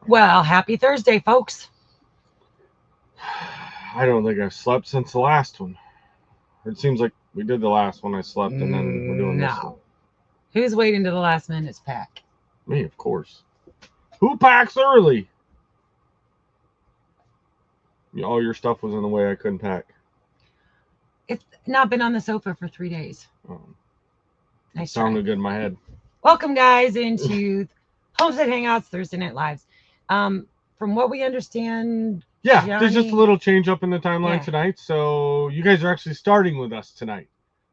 Well, happy Thursday, folks. I don't think I've slept since the last one. It seems like we did the last one. I slept, and then we're doing this one. No. Who's waiting to the last minute to pack? Me, of course. Who packs early? All your stuff was in the way. I couldn't pack. It's not been on the sofa for 3 days. It Nice sounded try. good in my head. Welcome, guys, into Homestead Hangouts Thursday Night Lives. From what we understand, Yeah, Johnny, there's just a little change up in the timeline Yeah. tonight. So you guys are actually starting with us tonight.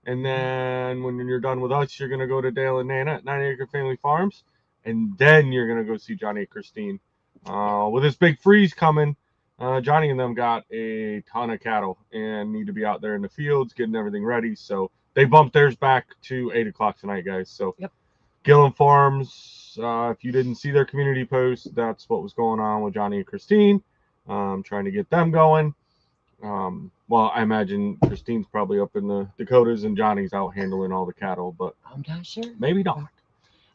And then when you're done with us, you're going to go to Dale and Nana at 9 Acre Family Farms. And then you're going to go see Johnny and Christine. With this big freeze coming, Johnny and them got a ton of cattle and need to be out there in the fields getting everything ready. So they bumped theirs back to 8 o'clock tonight, guys. So Yep. Gillen Farms, if you didn't see their community post, that's what was going on with Johnny and Christine. Trying to get them going. Well, I imagine Christine's probably up in the Dakotas and Johnny's out handling all the cattle, but I'm not sure. maybe not.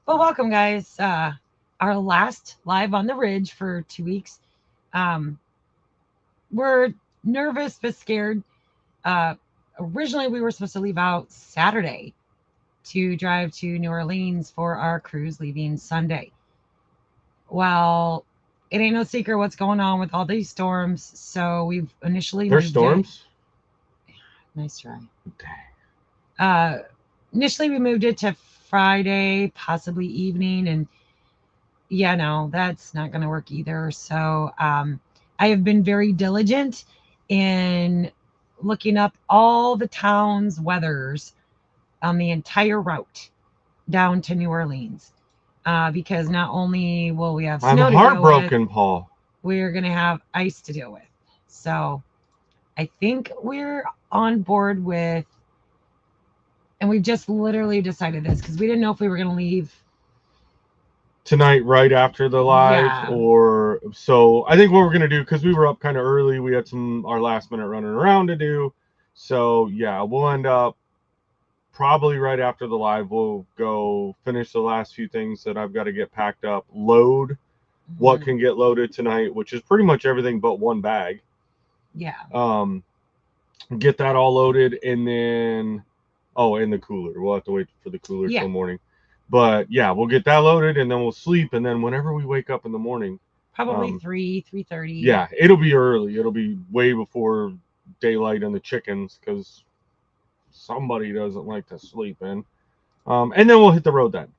Well, welcome, guys. Our last live on the ridge for 2 weeks. We're nervous but scared. Originally, we were supposed to leave out Saturday to drive to New Orleans for our cruise leaving Sunday. Well, it ain't no secret what's going on with all these storms. So we've initially There's moved storms? it. Nice try. Dang. Initially, we moved it to Friday, possibly evening. And yeah, no, that's not going to work either. So I have been very diligent in looking up all the town's weathers on the entire route down to New Orleans. Because not only will we have snow I'm to deal heartbroken, with, Paul. we're going to have ice to deal with. So I think we're on board with, and we've just literally decided this because we didn't know if we were going to leave Tonight, right after the live, Yeah. or so I think what we're gonna do, because we were up kind of early, we had our last minute running around to do. So yeah, we'll end up probably right after the live. We'll go finish the last few things that I've got to get packed up, load what can get loaded tonight, which is pretty much everything but one bag. Yeah. Get that all loaded, and then in the cooler. We'll have to wait for the cooler till morning. But yeah, we'll get that loaded, and then we'll sleep, and then whenever we wake up in the morning, probably 3:30. Yeah, it'll be early. It'll be way before daylight and the chickens, because somebody doesn't like to sleep in. And then we'll hit the road then.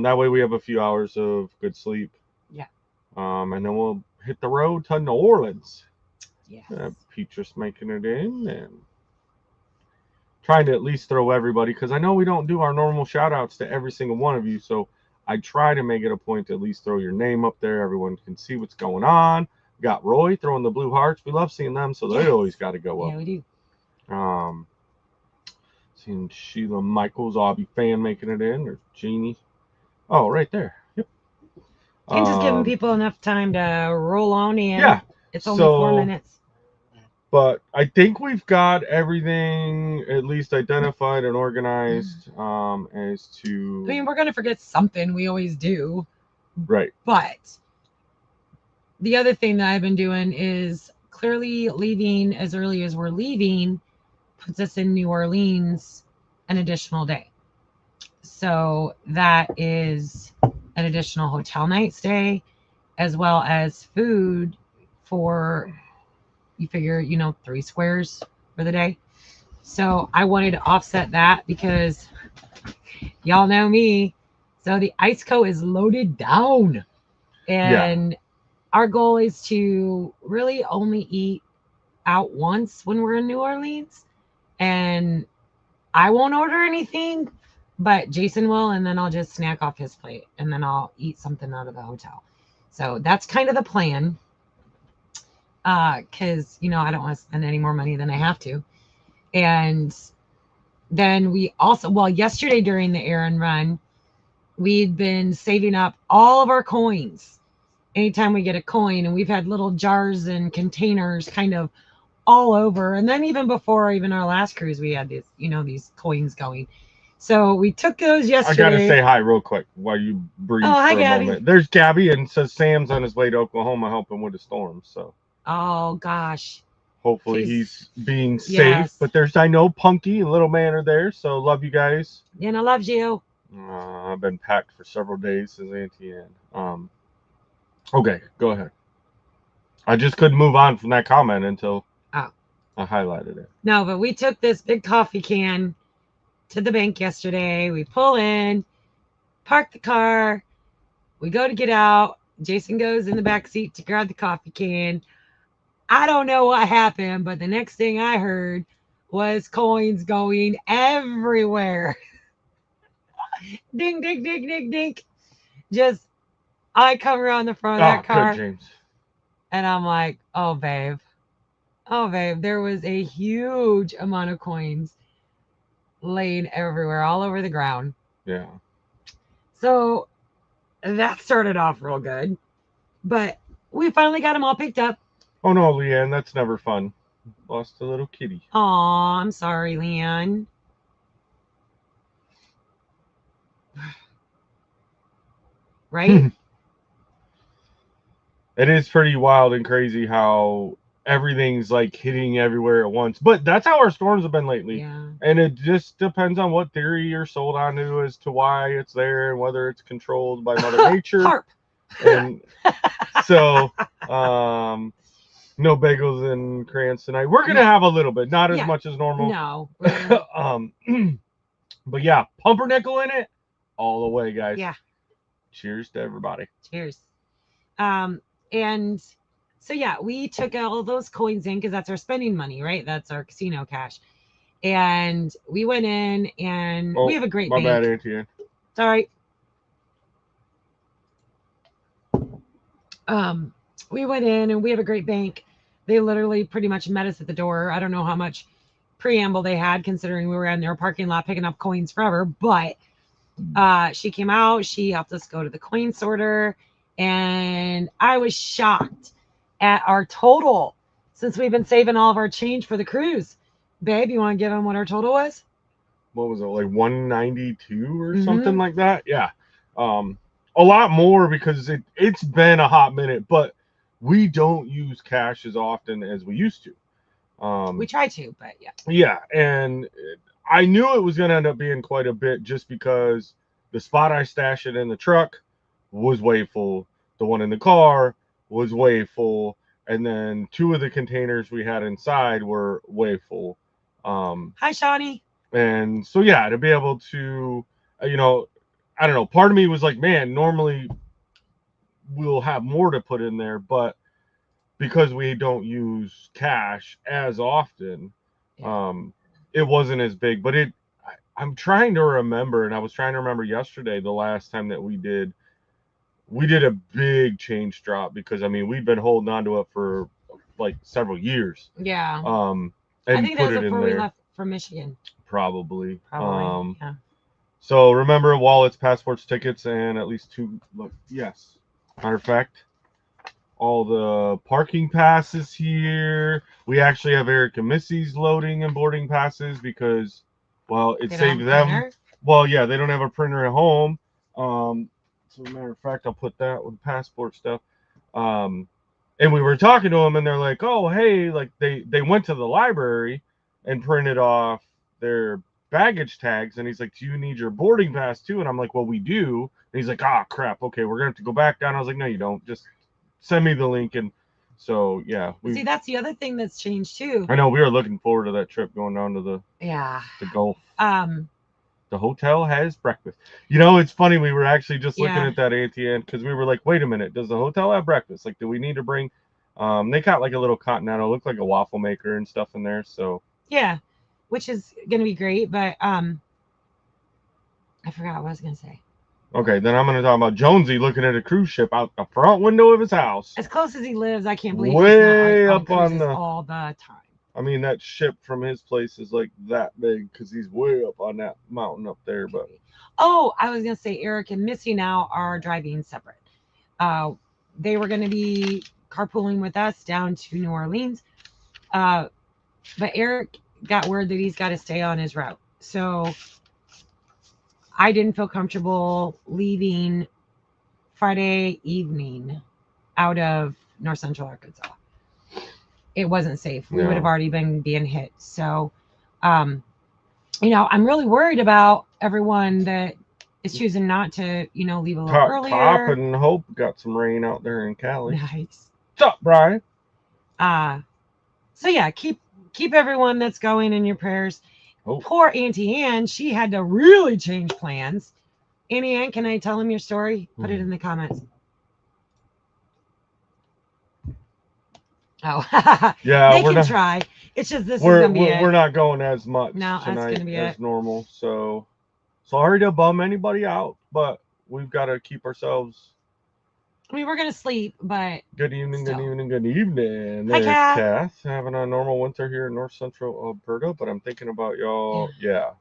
That way we have a few hours of good sleep. Yeah. And then we'll hit the road to New Orleans. Yeah. Petrus making it in and trying to at least throw everybody, because I know we don't do our normal shout outs to every single one of you. So I try to make it a point to at least throw your name up there. Everyone can see what's going on. We got Roy throwing the blue hearts. We love seeing them, so they always got to go up. Yeah, we do. Seeing Sheila Michaels, Obby fan making it in. There's Jeannie. Oh, right there. Yep. And just giving people enough time to roll on in. Yeah. It's only 4 minutes. But I think we've got everything at least identified and organized as to... I mean, we're going to forget something. We always do. Right. But the other thing that I've been doing is clearly leaving as early as we're leaving puts us in New Orleans an additional day. So that is an additional hotel night stay, as well as food for... You figure, 3 squares for the day. So I wanted to offset that because y'all know me. So the ice coat is loaded down. And our goal is to really only eat out once when we're in New Orleans. And I won't order anything, but Jason will. And then I'll just snack off his plate. And then I'll eat something out of the hotel. So that's kind of the plan. Because, I don't want to spend any more money than I have to. And then we also, yesterday during the errand run, we'd been saving up all of our coins. Anytime we get a coin, and we've had little jars and containers kind of all over. And then even before our last cruise, we had these coins going. So we took those I yesterday. gotta say hi real quick while you breathe Oh, hi, for a Gabby. moment. There's Gabby, and says Sam's on his way to Oklahoma helping with the storm. So Oh gosh. hopefully he's being safe. Yes. But I know Punky and Little Man are there. So love you guys. Anna loves you. I've been packed for several days, says Auntie Ann. Okay, go ahead. I just couldn't move on from that comment until I highlighted it. No, but we took this big coffee can to the bank yesterday. We pull in, park the car. We go to get out. Jason goes in the back seat to grab the coffee can. I don't know what happened, but the next thing I heard was coins going everywhere. Ding, ding, ding, ding, ding. Just, I come around the front of that car. Good, James. And I'm like, oh, babe. Oh, babe. There was a huge amount of coins laying everywhere, all over the ground. Yeah. So that started off real good. But we finally got them all picked up. Oh, no, Leanne, that's never fun. Lost a little kitty. Aw, I'm sorry, Leanne. Right? It is pretty wild and crazy how everything's like hitting everywhere at once. But that's how our storms have been lately. Yeah. And it just depends on what theory you're sold onto as to why it's there and whether it's controlled by Mother Nature. Harp. And so, no bagels and crayons tonight. We're going to have a little bit, not as much as normal. No. But yeah, pumpernickel in it all the way, guys. Yeah. Cheers to everybody. Cheers. And so yeah, we took all those coins in because that's our spending money, right? That's our casino cash. And we went in and we have a great bank. My bad, Auntie Ann. It's all right. We went in and we have a great bank. They literally pretty much met us at the door. I don't know how much preamble they had considering we were in their parking lot picking up coins forever, but she came out, she helped us go to the coin sorter, and I was shocked at our total since we've been saving all of our change for the cruise. Babe, you want to give them what our total was? What was it, like 192 or something like that? Yeah. A lot more because it's been a hot minute, but we don't use cash as often as we used to. We try to, but yeah. Yeah, and I knew it was going to end up being quite a bit just because the spot I stashed it in the truck was way full. The one in the car was way full. And then 2 of the containers we had inside were way full. Hi, Shawnee. And so, yeah, to be able to, I don't know, part of me was like, man, normally we'll have more to put in there, but because we don't use cash as often, it wasn't as big. But I'm trying to remember, and I was trying to remember yesterday, the last time that we did a big change drop because we'd been holding on to it for like several years. Yeah. And I think that was put it in before we there. left for Michigan. Probably. Yeah. So remember, wallets, passports, tickets, and at least 2. Look, yes. Matter of fact, all the parking passes here. We actually have Eric and Missy's loading and boarding passes because, well, it saved them. Printer? Well, yeah, they don't have a printer at home. So matter of fact, I'll put that with passport stuff. And we were talking to them, and they're like, "Oh, hey, like they went to the library and printed off their baggage tags." And he's like, "Do you need your boarding pass too?" And I'm like, "Well, we do." And he's like, "Ah, crap. Okay, we're gonna have to go back down." I was like, "No, you don't. Just send me the link." And so yeah, see, that's the other thing that's changed too. I know we were looking forward to that trip going down to the Gulf. The hotel has breakfast. It's funny. We were actually just looking at that, Auntie Ann, because we were like, wait a minute, does the hotel have breakfast? Like, do we need to bring? They got like a little continental, looked like a waffle maker and stuff in there. So yeah, which is gonna be great. But I forgot what I was gonna say. Okay, then I'm gonna talk about Jonesy looking at a cruise ship out the front window of his house. As close as he lives, I can't believe way he's not up on the all the time. That ship from his place is like that big because he's way up on that mountain up there. But I was gonna say Eric and Missy now are driving separate. They were gonna be carpooling with us down to New Orleans, but Eric got word that he's got to stay on his route. So I didn't feel comfortable leaving Friday evening out of North Central Arkansas. It wasn't safe. We would have No. already been being hit. So, um, I'm really worried about everyone that is choosing not to, leave a little Top earlier. and Hope got some rain out there in Cali. Nice. What's up, Brian? So yeah, keep everyone that's going in your prayers. Oh. Poor Auntie Anne, she had to really change plans. Auntie Anne, can I tell him your story? Put it in the comments. Oh, yeah, they can try. It's just this is gonna be it. We're not going as much No, that's tonight gonna be as it. normal. So sorry to bum anybody out, but we've got to keep ourselves. I mean, we're gonna sleep, but Good evening, still. good evening, good evening. Hi, There's Kath. Kath having a normal winter here in North Central Alberta, but I'm thinking about y'all. Yeah.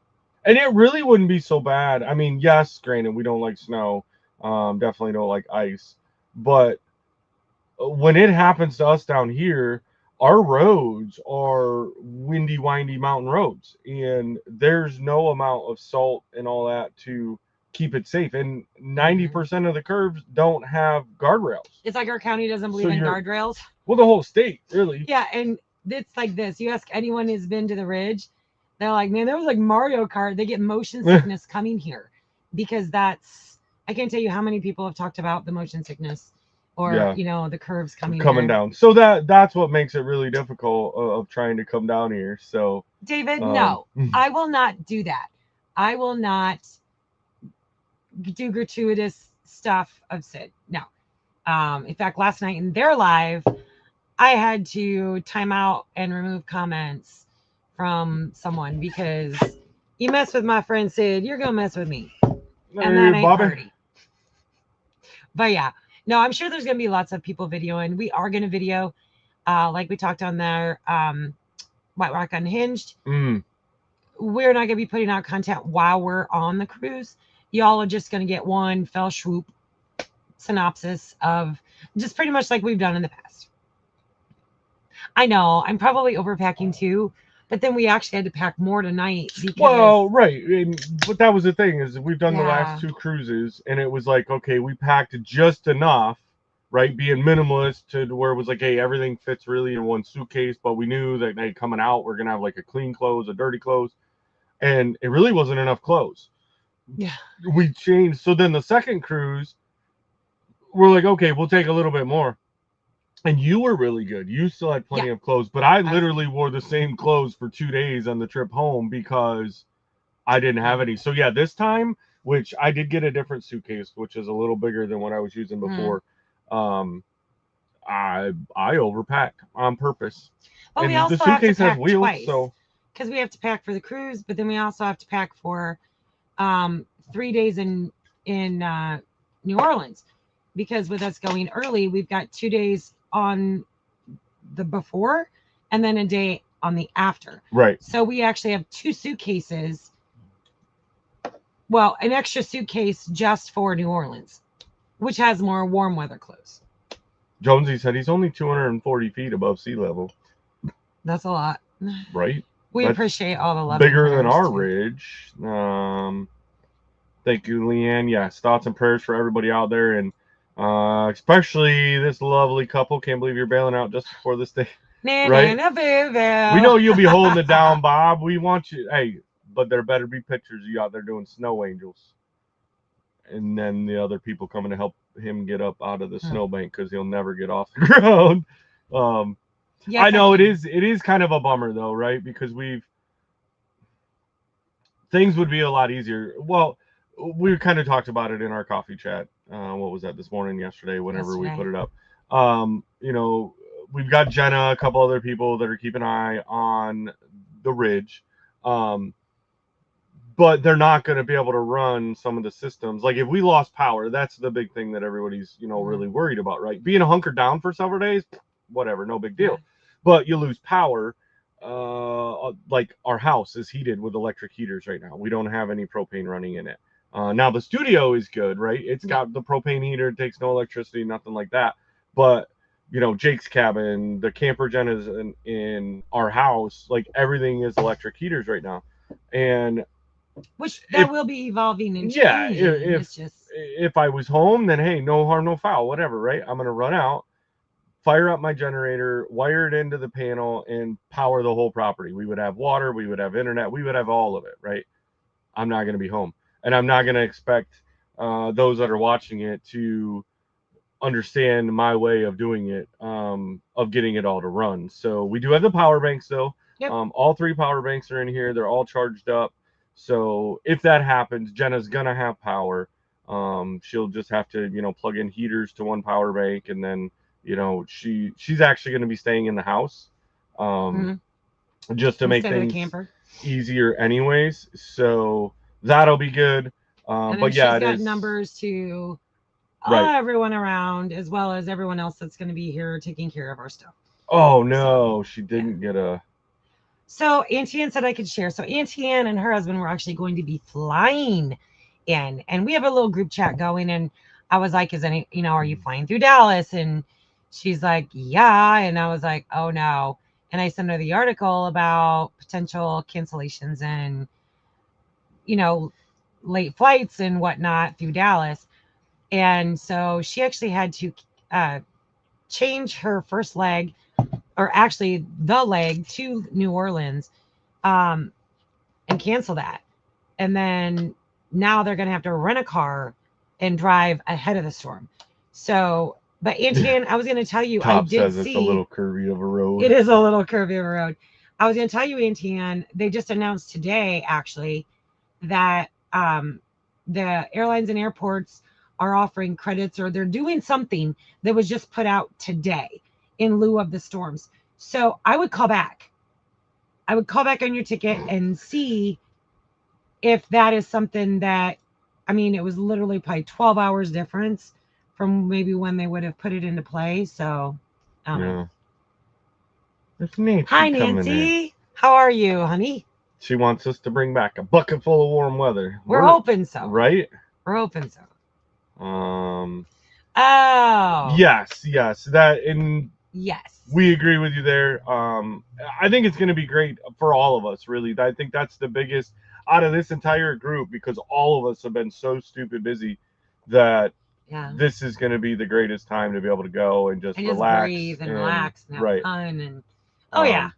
And it really wouldn't be so bad. I mean, yes, granted, we don't like snow. Definitely don't like ice. But when it happens to us down here, our roads are windy, windy mountain roads, and there's no amount of salt and all that to keep it safe. And 90% of the curves don't have guardrails. It's like our county doesn't believe in guardrails. Well, the whole state, really. Yeah, and it's like this. You ask anyone who's been to the Ridge, they're like, man, that was like Mario Kart. They get motion sickness coming here because I can't tell you how many people have talked about the motion sickness or the curves coming down. So that's what makes it really difficult of trying to come down here. So David, no, I will not do that. I will not do gratuitous stuff of Sid. No. In fact, last night in their live, I had to time out and remove comments from someone because you mess with my friend Sid, you're gonna mess with me, and that ain't pretty. But yeah, no, I'm sure there's gonna be lots of people videoing. We are gonna video, like we talked on there, White Rock Unhinged. We're not gonna be putting out content while we're on the cruise. Y'all are just gonna get one fell swoop synopsis of just pretty much like we've done in the past. I know I'm probably overpacking too, but then we actually had to pack more tonight. Well, right, but that was the thing is we've done the last 2 cruises, and it was like, okay, we packed just enough, right, being minimalist to where it was like, hey, everything fits really in one suitcase, but we knew that hey, coming out we're gonna have like a clean clothes, a dirty clothes, and it really wasn't enough clothes. Yeah, we changed. So then the second cruise, we're like, okay, we'll take a little bit more. And you were really good. You still had plenty of clothes, but I literally wore the same clothes for 2 days on the trip home because I didn't have any. So yeah, this time, which I did get a different suitcase, which is a little bigger than what I was using before. I overpacked on purpose. But and we also the suitcase have to pack has wheels, twice, so because we have to pack for the cruise, but then we also have to pack for 3 days in New Orleans, because with us going early, we've got 2 days on the before and then a day on the after. Right. So we actually have 2 suitcases. Well, an extra suitcase just for New Orleans, which has more warm weather clothes. Jonesy said he's only 240 feet above sea level. That's a lot. Right. We appreciate all the love. Bigger than our ridge. Thank you, Leanne. Yes, thoughts and prayers for everybody out there, and especially this lovely couple. Can't believe you're bailing out just before this day. Right? We know you'll be holding it down, Bob. We want you. Hey, but there better be pictures of you out there doing snow angels. And then the other people coming to help him get up out of the snowbank because he'll never get off the ground. Yes, I know it is kind of a bummer though, right? Because things would be a lot easier. Well, we kind of talked about it in our coffee chat. What was that this morning, yesterday, whenever we put it up. We've got Jenna, a couple other people that are keeping an eye on the ridge. But they're not going to be able to run some of the systems. Like if we lost power, that's the big thing that everybody's, really worried about, right? Being hunkered down for several days, whatever, no big deal. Yeah. But you lose power. Like our house is heated with electric heaters right now. We don't have any propane running in it. Now the studio is good, right? It's got the propane heater, it takes no electricity, nothing like that. But Jake's cabin, the camper Jen is in our house, like everything is electric heaters right now. And Which that If will be evolving and yeah, changing. It's just if I was home, then hey, no harm, no foul, whatever, right? I'm gonna run out, fire up my generator, wire it into the panel, and power the whole property. We would have water, we would have internet, we would have all of it, right? I'm not gonna be home, and I'm not gonna expect those that are watching it to understand my way of doing it, of getting it all to run. So we do have the power banks though. yep. All three power banks are in here. They're all charged up. So if that happens, Jenna's gonna have power. She'll just have to, plug in heaters to one power bank, and then, she's actually gonna be staying in the house, Mm-hmm. just to make Instead of the things camper. easier, anyways. So that'll be good. And then But yeah, she's it got is numbers to right. everyone around, as well as everyone else that's going to be here taking care of our stuff. Oh no, she didn't get a. So Auntie Ann said I could share. So Auntie Ann and her husband were actually going to be flying in, and we have a little group chat going. And I was like, "Is any, are you flying through Dallas?" And she's like, "Yeah." And I was like, "Oh no." And I sent her the article about potential cancellations and, late flights and whatnot through Dallas. And so she actually had to change her first leg, or actually the leg, to New Orleans, and cancel that. And then now they're going to have to rent a car and drive ahead of the storm. So, but Auntie Ann, I was going to tell you, I Top did says it's a see little curvy of a road. it is a little curvy of a road. I was going to tell you, Auntie Ann, they just announced today, actually, that the airlines and airports are offering credits, or they're doing something that was just put out today in lieu of the storms. So I would call back. I would call back on your ticket and see if that is something that, I mean, it was literally probably 12 hours difference from maybe when they would have put it into play. So, Yeah. It's Nancy hi, coming in. Nancy. How are you, honey? She wants us to bring back a bucket full of warm weather. We're hoping so. Right? We're hoping so. Oh. Yes. That, and yes. we agree with you there. I think it's going to be great for all of us, really. I think that's the biggest out of this entire group, because all of us have been so stupid busy that this is going to be the greatest time to be able to go and just relax, breathe and relax and have right. fun. And oh yeah.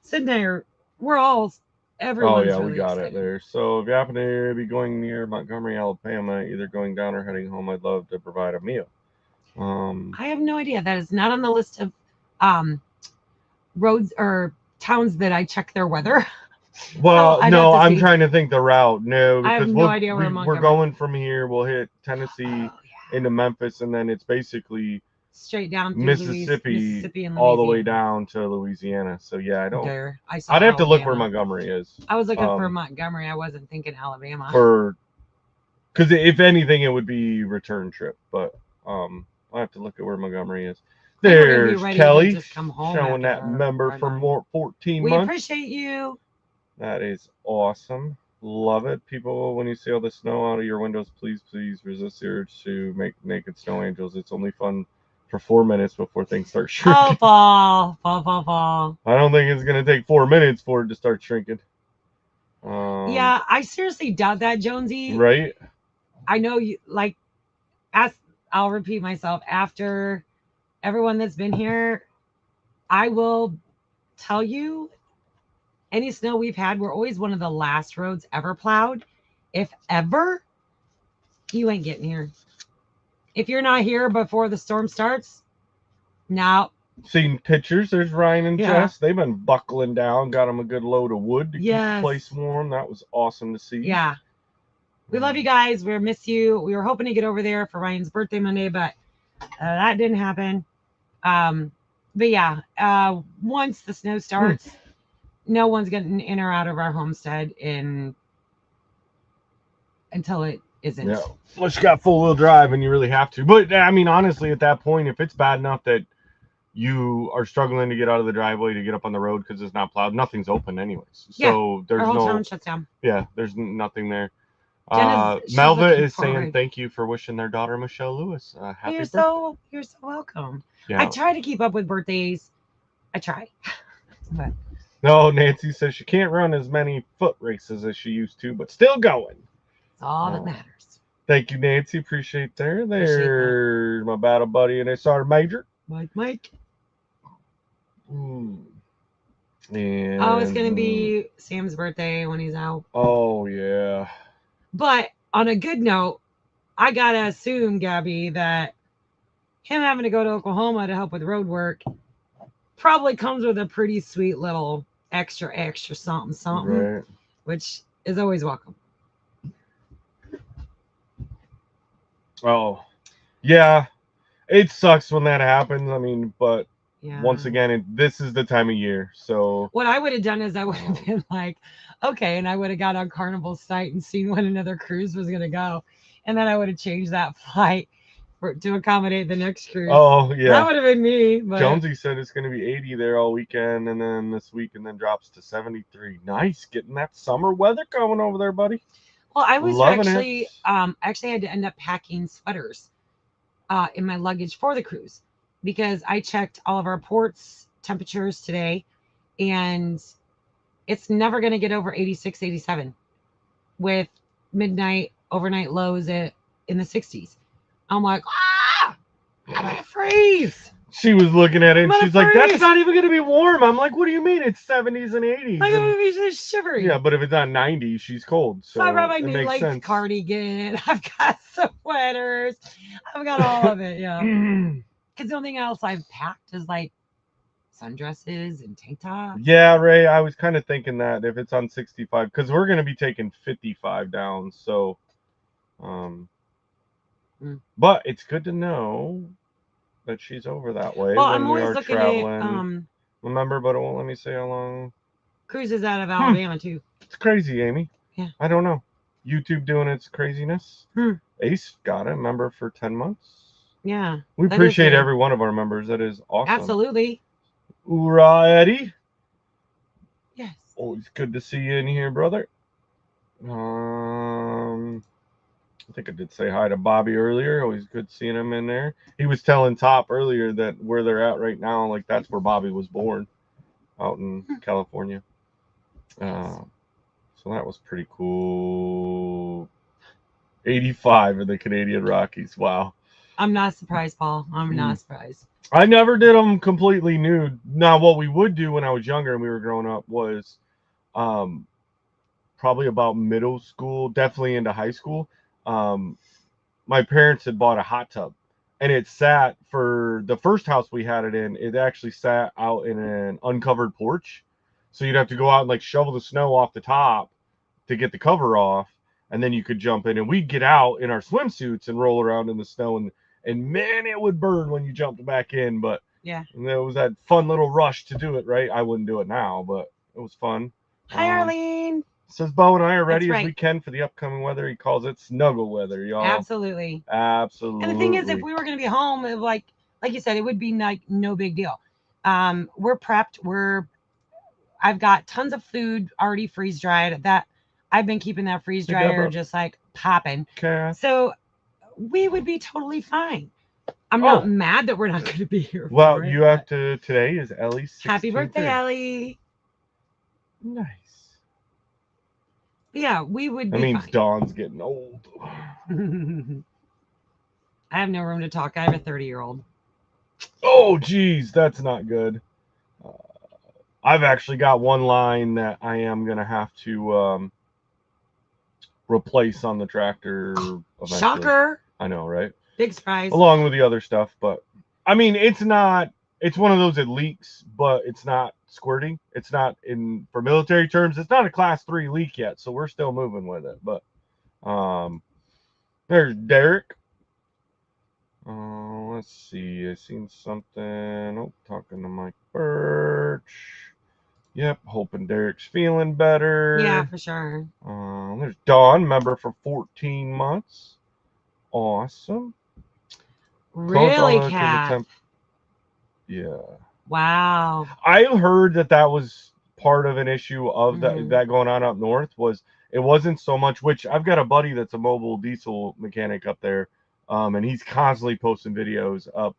Sitting there, we're all, everyone's really we got excited. it there. So if you happen to be going near Montgomery, Alabama, either going down or heading home, I'd love to provide a meal. I have no idea. That is not on the list of roads or towns that I check their weather. Well, so no, I'm trying to think the route. No, because I have no idea where we're going from here. We'll hit Tennessee into Memphis, and then it's basically straight down through Mississippi and all the way down to Louisiana. So yeah, I don't. I'd have to look where Montgomery is. I was looking for Montgomery. I wasn't thinking Alabama. Because if anything, it would be return trip. But I'll have to look at where Montgomery is. There's Kelly showing that member for more 14 months. We appreciate you. That is awesome. Love it. People, when you see all the snow out of your windows, please resist the urge to make naked snow angels. It's only fun for 4 minutes before things start shrinking. Oh, fall. I don't think it's going to take 4 minutes for it to start shrinking. Yeah, I seriously doubt that, Jonesy. Right? I know you, like, I'll repeat myself. After everyone that's been here, I will tell you, any snow we've had, we're always one of the last roads ever plowed. If ever, you ain't getting here. If you're not here before the storm starts, now. Seen pictures. There's Ryan and Jess. They've been buckling down. Got them a good load of wood to keep the place warm. That was awesome to see. Yeah. We love you guys. We miss you. We were hoping to get over there for Ryan's birthday Monday, but that didn't happen. But yeah, once the snow starts, no one's getting in or out of our homestead until it isn't. Yeah. Unless you got full wheel drive and you really have to. But I mean, honestly, at that point, if it's bad enough that you are struggling to get out of the driveway to get up on the road because it's not plowed, nothing's open anyways. So there's our whole town shuts down. Yeah, there's nothing there. Melva is saying thank you for wishing their daughter Michelle Lewis happy birthday. You're so welcome. Yeah. I try to keep up with birthdays. I try. But No, Nancy says she can't run as many foot races as she used to, but still going. It's all that matters. Thank you, Nancy. Appreciate there. Appreciate There's my battle buddy and SR Major. Mike. And, Oh, it's gonna be Sam's birthday when he's out. Oh yeah. But on a good note, I gotta assume, Gabby, that him having to go to Oklahoma to help with road work probably comes with a pretty sweet little extra something, Right. which is always welcome. Oh, yeah. It sucks when that happens. I mean, but Yeah. once again, this is the time of year. So what I would have done is I would have been like, okay, and I would have got on Carnival's site and seen when another cruise was gonna go, and then I would have changed that flight to accommodate the next cruise. Oh yeah, that would have been me. But Jonesy said it's going to be 80 there all weekend, and then this week, and then drops to 73. Nice, getting that summer weather coming over there, buddy. Well, I was Loving actually it. Actually had to end up packing sweaters in my luggage for the cruise because I checked all of our ports temperatures today, and it's never going to get over 86, 87 with midnight overnight lows in the 60s. I'm like, I'm gonna freeze. She was looking at it and I'm she's gonna like, that's freeze. not even going to be warm. I'm like, what do you mean? It's 70s and 80s. I'm And- gonna be just shivering. yeah, but if it's not 90, she's cold. So I brought my it new makes like sense. cardigan. I've got sweaters. I've got all of it. Yeah. Because the only thing else I've packed is like sundresses and tank tops. Yeah, Ray, I was kind of thinking that if it's on 65, because we're going to be taking 55 down. So, but it's good to know that she's over that way Well, when I'm we always are looking traveling. at Remember, but it won't let me say how long. cruises out of Alabama too. It's crazy, Amy. Yeah. I don't know. YouTube doing its craziness. Hmm. Ace got a member for 10 months. Yeah. We that is appreciate good. every one of our members. That is awesome. Absolutely. Hoorah, Eddie. Yes. Always good to see you in here, brother. I think I did say hi to Bobby earlier. Always good seeing him in there. He was telling Top earlier that where they're at right now, like that's where Bobby was born, out in California. So that was pretty cool. 85 in the Canadian Rockies. Wow. I'm not surprised, Paul. I'm not surprised. I never did them completely nude. Now, what we would do when I was younger and we were growing up was probably about middle school, definitely into high school. My parents had bought a hot tub, and it sat for the first house we had it in. It actually sat out in an uncovered porch, so you'd have to go out and like shovel the snow off the top to get the cover off, and then you could jump in. And we'd get out in our swimsuits and roll around in the snow, and man, it would burn when you jumped back in. But yeah, there was that fun little rush to do it. Right? I wouldn't do it now, but it was fun. Hi, Arlene. Says Bo and I are ready That's as we can for the upcoming weather. He calls it snuggle weather, y'all. Absolutely. Absolutely. And the thing is, if we were going to be home, it, like you said, it would be like no big deal. We're prepped. I've got tons of food already freeze dried. That I've been keeping that freeze dryer just like popping. Okay. So we would be totally fine. I'm not mad that we're not going to be here. Well, you have to. Today is Ellie's 16th. Happy birthday, Ellie. Nice. Yeah, we would be That means fine. Dawn's getting old. I have no room to talk. I have a 30-year-old. Oh, geez, that's not good. I've actually got one line that I am going to have to replace on the tractor eventually. Shocker. I know, right? Big surprise. Along with the other stuff, but I mean, it's one of those that leaks, but it's not squirting. It's not for military terms, it's not a class 3 leak yet, so we're still moving with it. But there's Derek. Let's see. I seen something. Oh, talking to Mike Birch. Yep, hoping Derek's feeling better. Yeah, for sure. There's Dawn, member for 14 months. Awesome. Really, Kat? Yeah. Wow. I heard that was part of an issue of that going on up north. It wasn't so much, which I've got a buddy that's a mobile diesel mechanic up there, and he's constantly posting videos up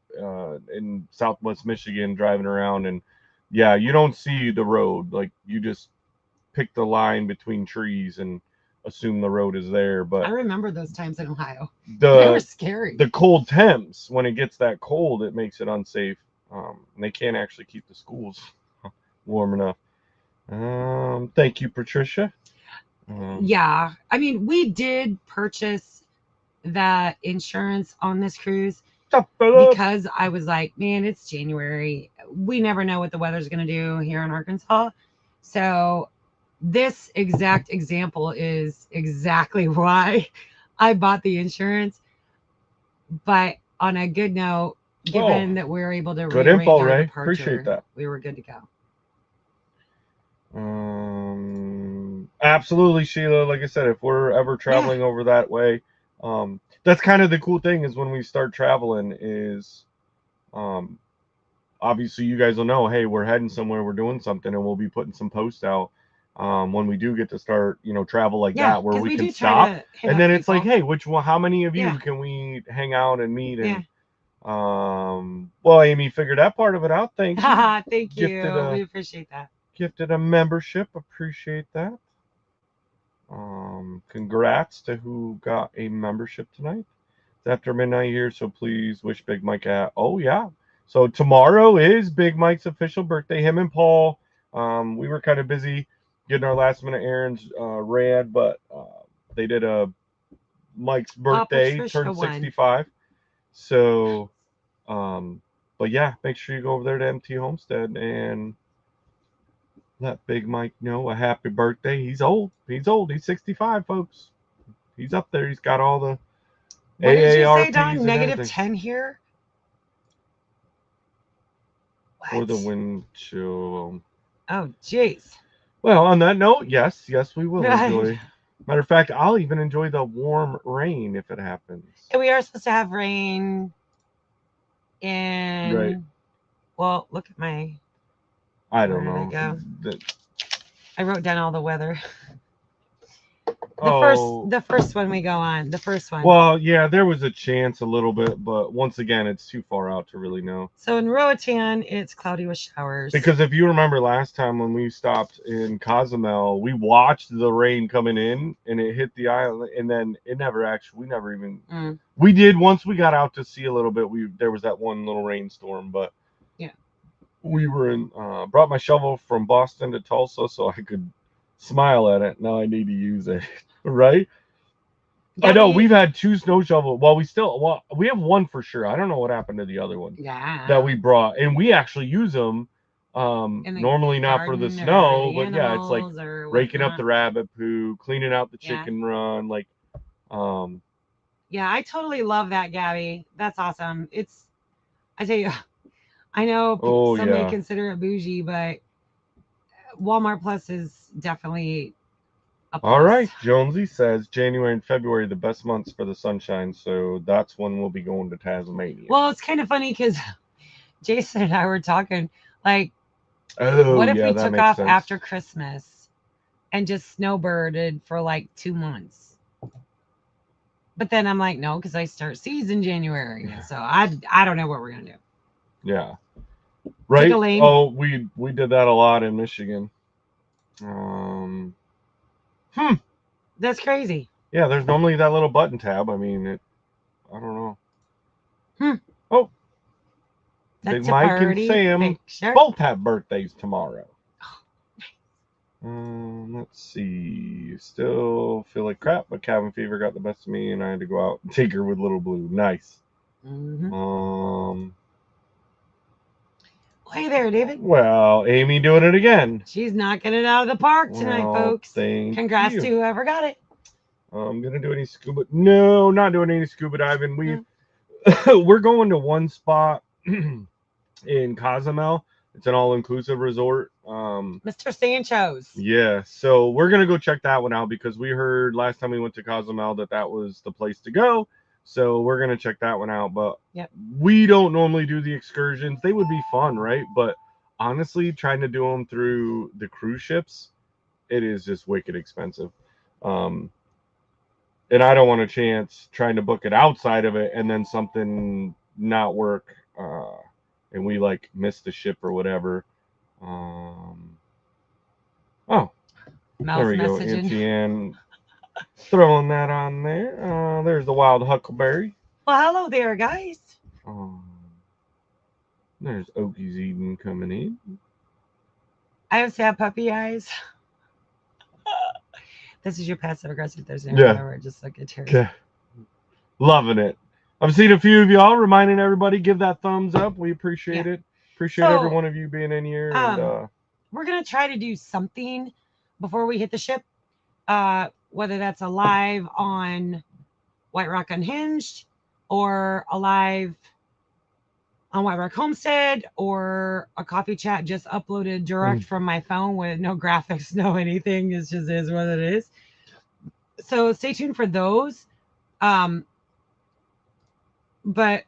in Southwest Michigan, driving around, and Yeah, you don't see the road. Like you just pick the line between trees and assume the road is there. I But remember those times in Ohio. They were the scary. the cold temps, when it gets that cold, it makes it unsafe. And they can't actually keep the schools warm enough. Thank you, Patricia. Yeah. I mean, we did purchase that insurance on this cruise because I was like, man, it's January. We never know what the weather's going to do here in Arkansas. So, this exact example is exactly why I bought the insurance. But on a good note, given that we were able to good rearrange info, our Ray. Appreciate departure, that. we were good to go. Absolutely, Sheila. Like I said, if we're ever traveling over that way, that's kind of the cool thing is when we start traveling is, um, obviously you guys will know, hey, we're heading somewhere, we're doing something, and we'll be putting some posts out. When we do get to start, travel like Yeah, that, where because we we can do try stop, to hit and up then it's like, people. hey, which one? How many of you Yeah. can we hang out and meet? Yeah. And well, Amy figured that part of it out. Thank you. Thank Gifted you. We appreciate that. Gifted a membership. Appreciate that. Congrats to who got a membership tonight. It's after midnight here, so please wish Big Mike a. Oh yeah. So tomorrow is Big Mike's official birthday. Him and Paul. We were kind of busy getting our last minute errands read, but they did a Mike's birthday, Patricia turned won. 65. So, but yeah, make sure you go over there to MT Homestead and let Big Mike know a happy birthday. He's old. He's old. He's 65, folks. He's up there. He's got all the What did you say, AARPs Don? and Negative everything 10 here? for What? the wind chill. Oh, jeez. Well, on that note, yes, we will enjoy. Matter of fact, I'll even enjoy the warm rain if it happens. And we are supposed to have rain in. Right. Well, look at my. I Where don't did it know. go? I wrote down all the weather. Oh, The first one we go on. The first one. well, yeah, there was a chance a little bit, but once again, it's too far out to really know. So in Roatan, it's cloudy with showers. Because if you remember last time when we stopped in Cozumel, we watched the rain coming in and it hit the island, and then it never actually. We never even. We did once we got out to sea a little bit. There was that one little rainstorm, but yeah, we were in. Brought my shovel from Boston to Tulsa so I could smile at it. Now I need to use it, right? Yeah, I know we've had 2 snow shovels. Well, we have one for sure. I don't know what happened to the other one. Yeah. That we brought, and we actually use them. Normally not for the snow, but yeah, it's like raking up the rabbit poo, cleaning out the chicken run, like. Yeah, I totally love that, Gabby. That's awesome. I tell you, I know some may consider it bougie, but Walmart Plus is definitely a plus. All right, Jonesy says January and February the best months for the sunshine, so that's when we'll be going to Tasmania. Well, it's kind of funny because Jason and I were talking, like, what if we took off after Christmas and just snowbirded for like 2 months? But then I'm like, no, because I start season January, so I don't know what we're gonna do. Yeah, right. Oh, we did that a lot in Michigan. That's crazy. Yeah, there's normally that little button tab. I mean, I don't know. Oh, Big Mike and Sam both have birthdays tomorrow. Let's see. Still feel like crap, but cabin fever got the best of me, and I had to go out and take her with Little Blue. Nice. Hey there, David. Well, Amy doing it again. She's knocking it out of the park tonight, folks. Congrats to whoever got it. I'm gonna do any scuba. No, not doing any scuba diving. We're going to one spot in Cozumel. It's an all-inclusive resort. Mr. Sancho's. Yeah, so we're gonna go check that one out because we heard last time we went to Cozumel that was the place to go. So we're gonna check that one out. But we don't normally do the excursions. They would be fun, right? But honestly, trying to do them through the cruise ships, it is just wicked expensive. And I don't want a chance trying to book it outside of it and then something not work, and we like miss the ship or whatever. Oh, Mouse there we go. messaging. Auntie Ann throwing that on there. There's the wild huckleberry. Well, hello there, guys. Um, there's Okies Eden coming in. I have sad puppy eyes. This is your passive aggressive Thursday night. Yeah. Remember, just look at Terry. Okay. Loving it. I've seen a few of y'all reminding everybody give that thumbs up. We appreciate it. Appreciate every one of you being in here. And we're gonna try to do something before we hit the ship. Whether that's a live on White Rock Unhinged or a live on White Rock Homestead or a coffee chat just uploaded direct from my phone with no graphics, no anything. It just is what it is. So stay tuned for those. But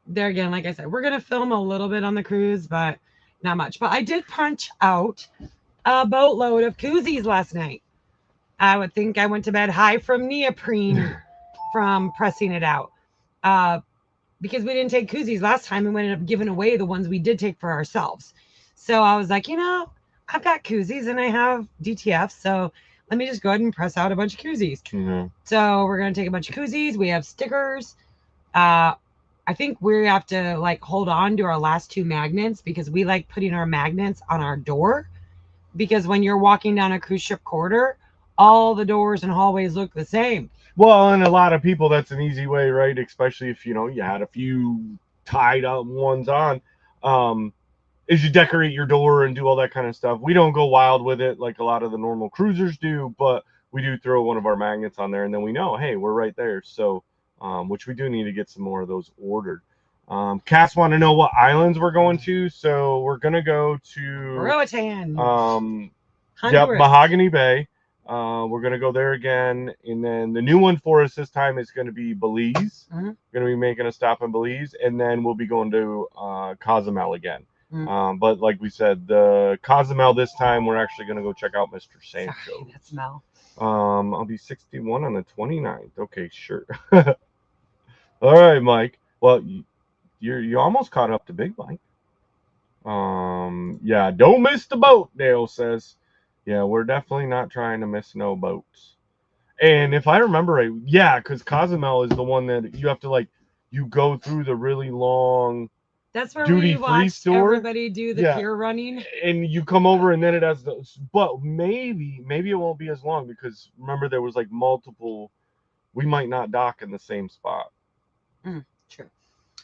there again, like I said, we're gonna film a little bit on the cruise, but not much. But I did punch out a boatload of koozies last night. I would think I went to bed high from neoprene from pressing it out. Because we didn't take koozies last time and we ended up giving away the ones we did take for ourselves. So I was like, I've got koozies and I have DTF. So let me just go ahead and press out a bunch of koozies. Mm-hmm. So we're going to take a bunch of koozies. We have stickers. I think we have to like hold on to our last two magnets because we like putting our magnets on our door. Because when you're walking down a cruise ship corridor, all the doors and hallways look the same. Well, and a lot of people, that's an easy way, right? Especially if, you had a few tied up ones on, is you decorate your door and do all that kind of stuff. We don't go wild with it like a lot of the normal cruisers do, but we do throw one of our magnets on there and then we know, hey, we're right there. So, which we do need to get some more of those ordered. Cats want to know what islands we're going to. So we're going to go to Roatan. Yep, Mahogany Bay. We're going to go there again. And then the new one for us this time is going to be Belize. Mm-hmm. We're going to be making a stop in Belize. And then we'll be going to Cozumel again. Mm-hmm. But like we said, the Cozumel this time, we're actually going to go check out Mr. Sancho. Sorry, that smell. I'll be 61 on the 29th. Okay, sure. All right, Mike. Well, you almost caught up to Big Mike. Yeah, don't miss the boat, Dale says. Yeah, we're definitely not trying to miss no boats. And if I remember right, yeah, because Cozumel is the one that you have to you go through the really long. That's where duty we watched store. Everybody do the pier running. And you come over and then it has but maybe it won't be as long because remember there was multiple. We might not dock in the same spot. True.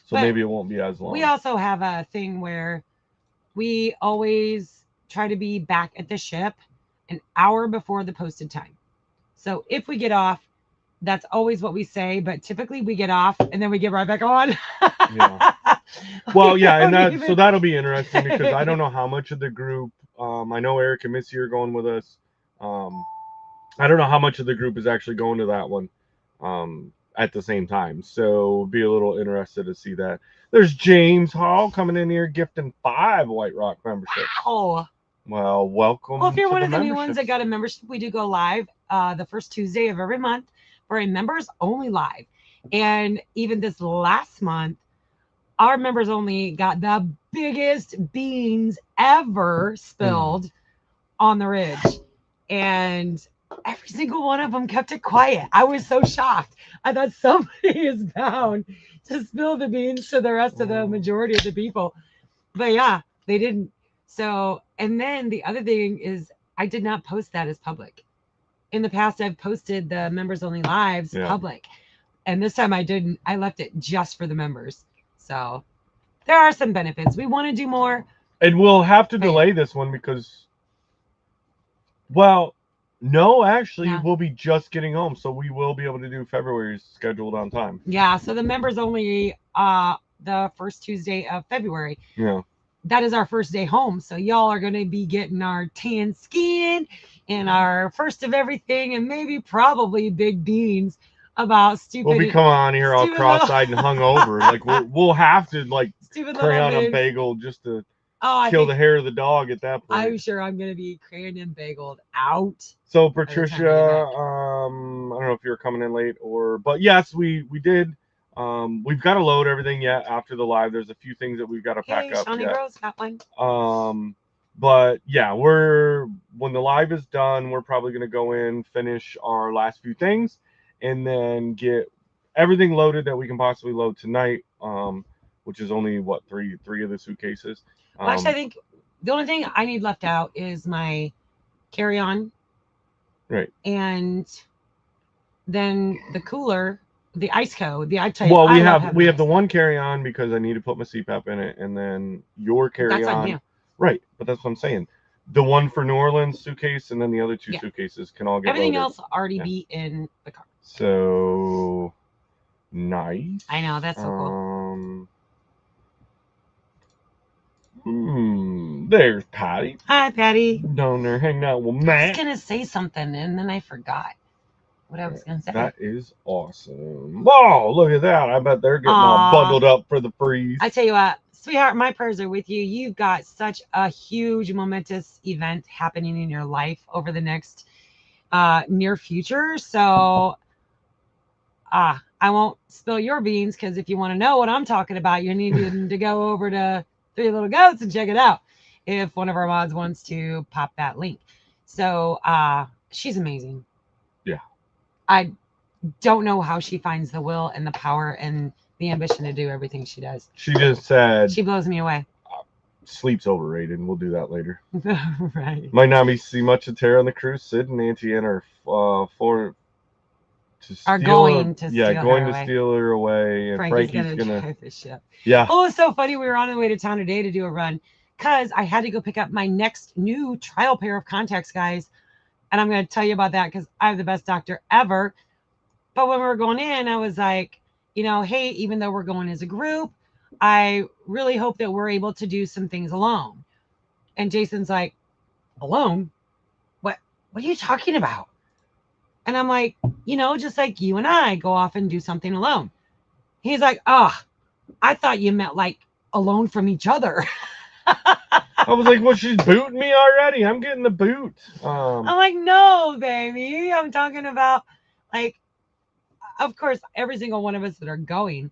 So maybe it won't be as long. We also have a thing where we always try to be back at the ship an hour before the posted time. So if we get off, that's always what we say, but typically we get off and then we get right back on. Yeah. Well, yeah, and so that'll be interesting because I don't know how much of the group. I know Eric and Missy are going with us. I don't know how much of the group is actually going to that one at the same time. So be a little interested to see that. There's James Hall coming in here gifting 5 White Rock memberships. Wow. Well, welcome. Well, if you're one of the new ones that got a membership, we do go live the first Tuesday of every month for a members only live. And even this last month, our members only got the biggest beans ever spilled on the ridge. And every single one of them kept it quiet. I was so shocked. I thought somebody is bound to spill the beans to the rest of the majority of the people. But yeah, they didn't. So, and then the other thing is I did not post that as public. In the past, I've posted the members only lives public. And this time I didn't. I left it just for the members. So there are some benefits. We want to do more. And we'll have to delay this one because, well, no, actually, we'll be just getting home. So we will be able to do February's scheduled on time. Yeah. So the members only the first Tuesday of February. Yeah. That is our first day home. So y'all are going to be getting our tan skin and our first of everything and maybe probably big beans about stupid. We'll be coming on here all cross-eyed and hungover. We'll have to crayon a bagel just to kill the hair of the dog at that point. I'm sure I'm going to be crayon and bageled out. So Patricia, I don't know if you're coming in late but yes, we did. We've got to load everything yet after the live. There's a few things that we've got to pack up. Shawnee Rose got one. But yeah, when the live is done, we're probably gonna go in, finish our last few things, and then get everything loaded that we can possibly load tonight. Which is only what three of the suitcases. Well, actually, I think the only thing I need left out is my carry-on, Right. and then the cooler, the ice code. The I tell you, Well, I love having we have ice the code. one carry on because I need to put my CPAP in it, and then your carry That's on on. you. Right, but that's what I'm saying. The one for New Orleans suitcase, and then the other two Yeah. suitcases can all get Everything loaded. else already Yeah. be in the car. So nice. I know, that's so cool. There's Patty Hi, Patty. down there hanging out with I was Matt. gonna say something and then I forgot what I was gonna say. That is awesome. Whoa, look at that. I bet they're getting all Aw. bundled up for the freeze. I tell you what, sweetheart, my prayers are with you. You've got such a huge, momentous event happening in your life over the next near future. So I won't spill your beans because if you want to know what I'm talking about, you need to go over to Three Little Goats and check it out. If one of our mods wants to pop that link. So she's amazing. Yeah. I don't know how she finds the will and the power and the ambition to do everything she does. She just said She blows me away. sleep's overrated, and we'll do that later. Right. Might not be see much of Tara on the cruise. Sid and Auntie Ann are going to steal her away, and Frankie's gonna drive the ship. Yeah. Oh, it's so funny. We were on the way to town today to do a run because I had to go pick up my next new trial pair of contacts, guys. And I'm going to tell you about that because I have the best doctor ever. But when we were going in, I was like, hey, even though we're going as a group, I really hope that we're able to do some things alone. And Jason's like, alone? What are you talking about? And I'm like, just like you and I go off and do something alone. He's like, I thought you meant like alone from each other. I was like, well, she's booting me already. I'm getting the boot. I'm like, no, baby. I'm talking about like, of course, every single one of us that are going,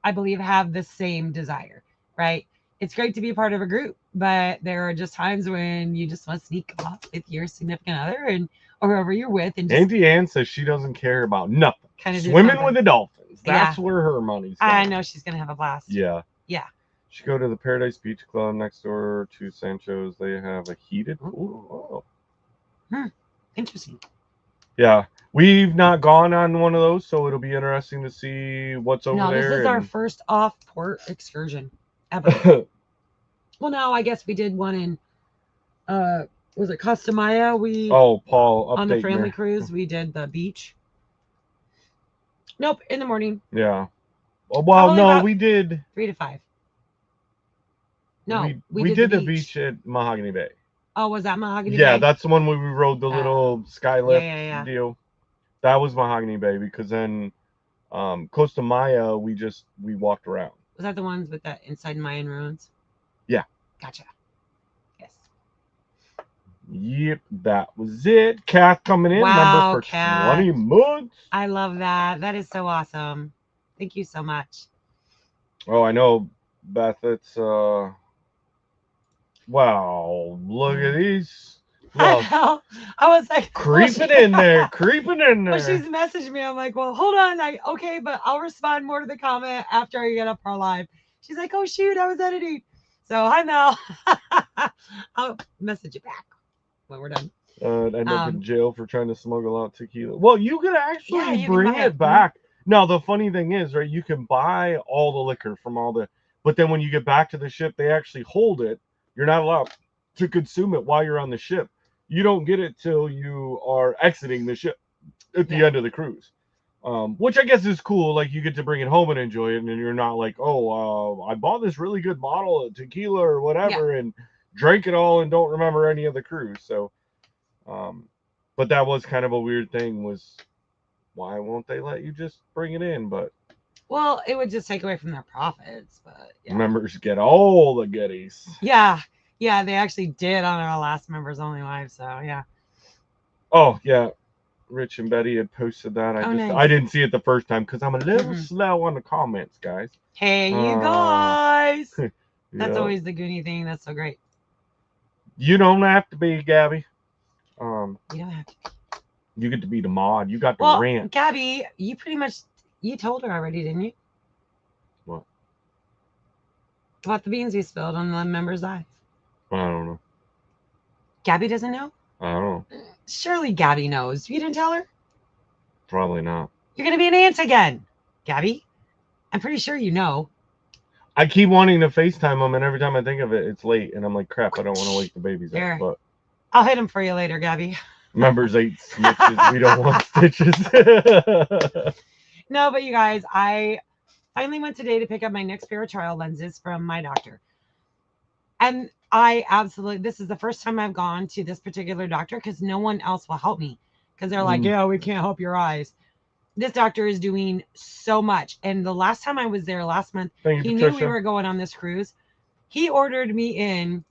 I believe, have the same desire, right? It's great to be part of a group, but there are just times when you just want to sneak off with your significant other or whoever you're with. And just Auntie Ann says she doesn't care about nothing. Kind of swimming with the dolphins. That's where her money's going. I know she's going to have a blast. Yeah. Yeah. She go to the Paradise Beach Club next door to Sancho's. They have a heated pool. Interesting. Yeah. We've not gone on one of those, so it'll be interesting to see what's over there. No, this is our first off-port excursion ever. Well, no, I guess we did one in, was it Costa Maya? Paul, on the family cruise, we did the beach. Nope, in the morning. Yeah. Well, no, we did 3 to 5. No, we did the beach at Mahogany Bay. Oh, was that Mahogany Bay? Yeah, Bay? that's the one where we rode the little sky lift deal. That was Mahogany Bay because then Costa Maya, we walked around. Was that the ones with that inside Mayan ruins? Yeah. Gotcha. Yes. Yep, that was it. Kath coming in, member for Kath. 20 months. I love that. That is so awesome. Thank you so much. Oh, I know, Beth. It's wow, look at these. Well, I was like creeping in there. Well, she's messaged me. I'm like, well, hold on. Okay, but I'll respond more to the comment after I get up our live. She's like, oh shoot, I was editing. So hi Mel. I'll message you back when we're done. End up in jail for trying to smuggle out tequila. Well, you could actually bring it back. Now the funny thing is, right? You can buy all the liquor from but then when you get back to the ship, they actually hold it. You're not allowed to consume it while you're on the ship. You don't get it till you are exiting the ship at the end of the cruise, which I guess is cool. Like you get to bring it home and enjoy it, and you're not like, I bought this really good bottle of tequila or whatever and drank it all and don't remember any of the cruise. So, but that was kind of a weird thing. Was why won't they let you just bring it in? But well, it would just take away from their profits. But members get all the goodies. Yeah, they actually did on our last members only live. So yeah. Oh yeah, Rich and Betty had posted that. I didn't see it the first time because I'm a little slow on the comments, guys. Hey, you guys. That's always the Goonie thing. That's so great. You don't have to be, Gabby. You don't have to. You get to be the mod. You got the Well, rant. Gabby, you pretty much you told her already, didn't you? What? About the beans we spilled on the member's eye. I don't know. Gabby doesn't know? I don't know. Surely Gabby knows. You didn't tell her? Probably not. You're going to be an aunt again, Gabby. I'm pretty sure you know. I keep wanting to FaceTime them, and every time I think of it, it's late, and I'm like, crap, I don't want to wake the babies There. up. But I'll hit him for you later, Gabby. members ate snitches. We don't want stitches. No, but you guys, I finally went today to pick up my next pair of trial lenses from my doctor. And I absolutely, this is the first time I've gone to this particular doctor because no one else will help me. Because they're like, yeah, we can't help your eyes. This doctor is doing so much. And the last time I was there last month, he knew we were going on this cruise. He ordered me in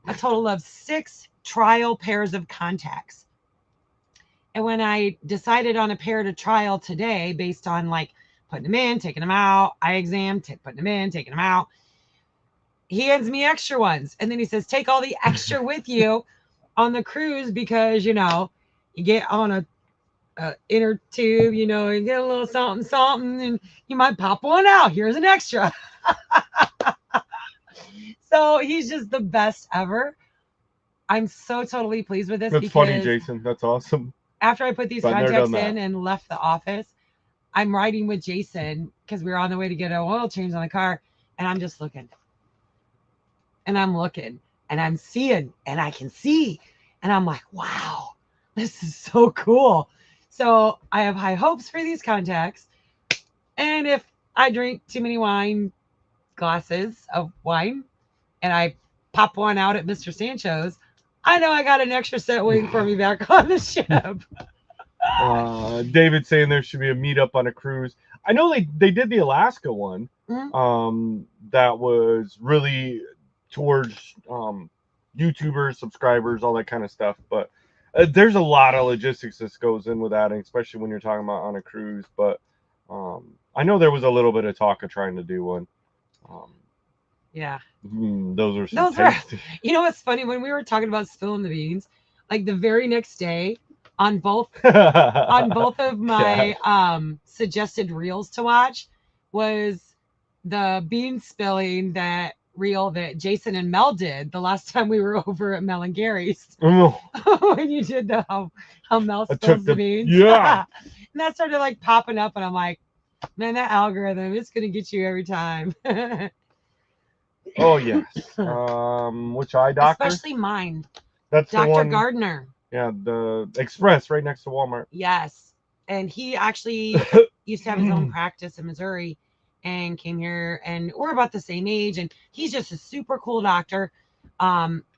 a total of 6 trial pairs of contacts. And when I decided on a pair to trial today, based on like putting them in, taking them out, eye exam, putting them in, taking them out, he hands me extra ones. And then he says, take all the extra with you on the cruise because, you know, you get on a inner tube, you know, you get a little something, and you might pop one out. Here's an extra. So he's just the best ever. I'm so totally pleased with this. That's funny, Jason. That's awesome. After I put these contacts in and left the office, I'm riding with Jason because we were on the way to get an oil change on the car, and I'm just looking. And I'm looking, and I'm seeing, and I can see. And I'm like, wow, this is so cool. So I have high hopes for these contacts. And if I drink too many glasses of wine, and I pop one out at Mr. Sancho's, I know I got an extra set waiting for me back on the ship. David saying there should be a meetup on a cruise. I know they did the Alaska one. Mm-hmm. That was really towards YouTubers, subscribers, all that kind of stuff. But there's a lot of logistics that goes in with that, especially when you're talking about on a cruise. But I know there was a little bit of talk of trying to do one. Yeah. Those are some tasty. You know what's funny? When we were talking about spilling the beans, like the very next day on both of my suggested reels to watch was the bean spilling that reel that Jason and Mel did the last time we were over at Mel and Gary's. When you did how Mel spills the beans. Yeah. And that started like popping up, and I'm like, man, that algorithm is gonna get you every time. Oh yes. Which eye doctor? Especially mine. That's Dr. the one. Gardner. Yeah, the Express right next to Walmart. Yes. And he actually used to have his own practice in Missouri and came here, and we're about the same age, and he's just a super cool doctor.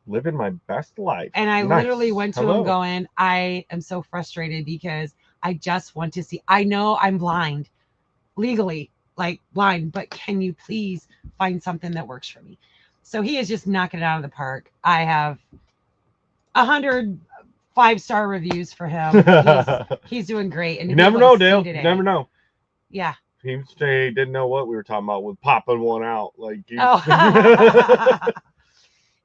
Living my best life. And I literally went to him going, I am so frustrated because I just want to see. I know I'm blind, legally, like blind, but can you please find something that works for me? So he is just knocking it out of the park. I have 100 5-star reviews for him. He's doing great. And you never know, Dale. You never know. Yeah. He didn't know what we were talking about with popping one out. Like, yeah. I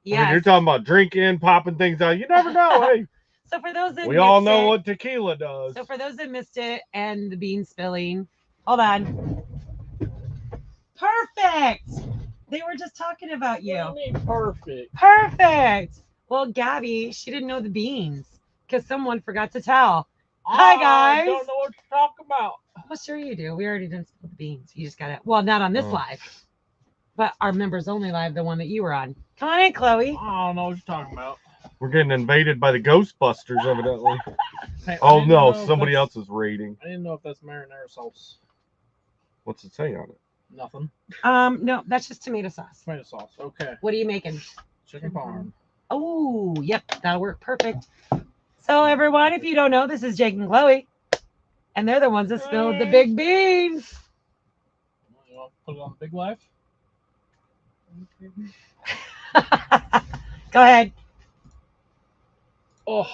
mean, you're talking about drinking, popping things out. You never know. Hey. So for those that we all know what tequila does. So for those that missed it and the bean spilling, hold on. Perfect. They were just talking about you. What do you mean perfect? Perfect. Well, Gabby, she didn't know the beans because someone forgot to tell. Hi, guys. I don't know what you're talking about. Well, sure you do. We already done spilled the beans. You just got it. Well, not on this live, but our members only live, the one that you were on. Come on in, Chloe. I don't know what you're talking about. We're getting invaded by the Ghostbusters, evidently. Hey, oh, no. Somebody else is raiding. I didn't know if that's marinara sauce. What's it say on it? Nothing. No, that's just tomato sauce. Tomato sauce. Okay. What are you making? Chicken parm. Oh, yep. That'll work perfect. So, everyone, if you don't know, this is Jake and Chloe. And they're the ones that spilled the big beans. You want to put it on Big Life? Go ahead. Oh.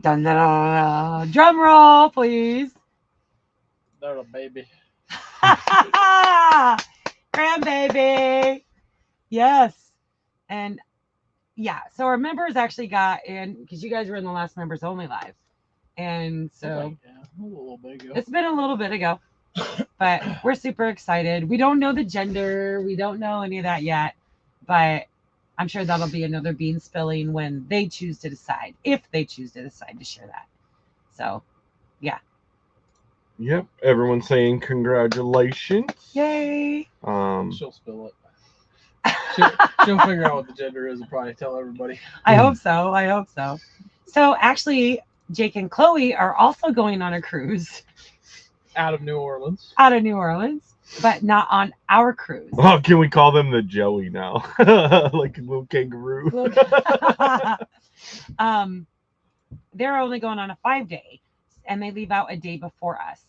Dun, dun, dun. Drum roll, please. There's a baby. Grandbaby. Yes. And yeah, so our members actually got in because you guys were in the last members only live, and so Okay, yeah, a little bit ago. it's been a little bit ago, but we're super excited. We don't know the gender, we don't know any of that yet, but I'm sure that'll be another bean spilling when they choose to decide, if they choose to decide to share that. So, yeah, Yep. Everyone's saying congratulations. yay! She'll spill it. She'll figure out what the gender is and probably tell everybody. I hope so. I hope so. So actually, Jake and Chloe are also going on a cruise Out of New Orleans. out of New Orleans, but not on our cruise. Oh, can we call them the Joey now? Like a little kangaroo. They're only going on a 5-day, and they leave out a day before us.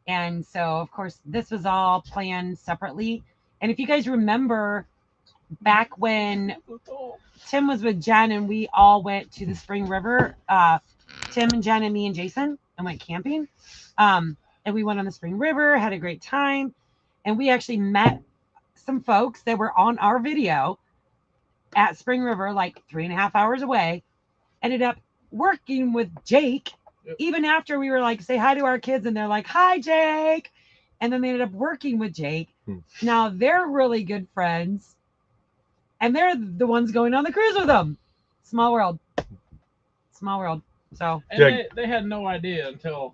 And so, of course, this was all planned separately. And if you guys remember, back when Tim was with Jen and we all went to the Spring River, Tim and Jen and me and Jason, and went camping. And we went on the Spring River, had a great time. And we actually met some folks that were on our video at Spring River, like 3.5 hours away. Ended up working with Jake, even after we were like, say hi to our kids, and they're like, hi, Jake. And then they ended up working with Jake. Now they're really good friends, and they're the ones going on the cruise with them. Small world. Small world. So And they had no idea until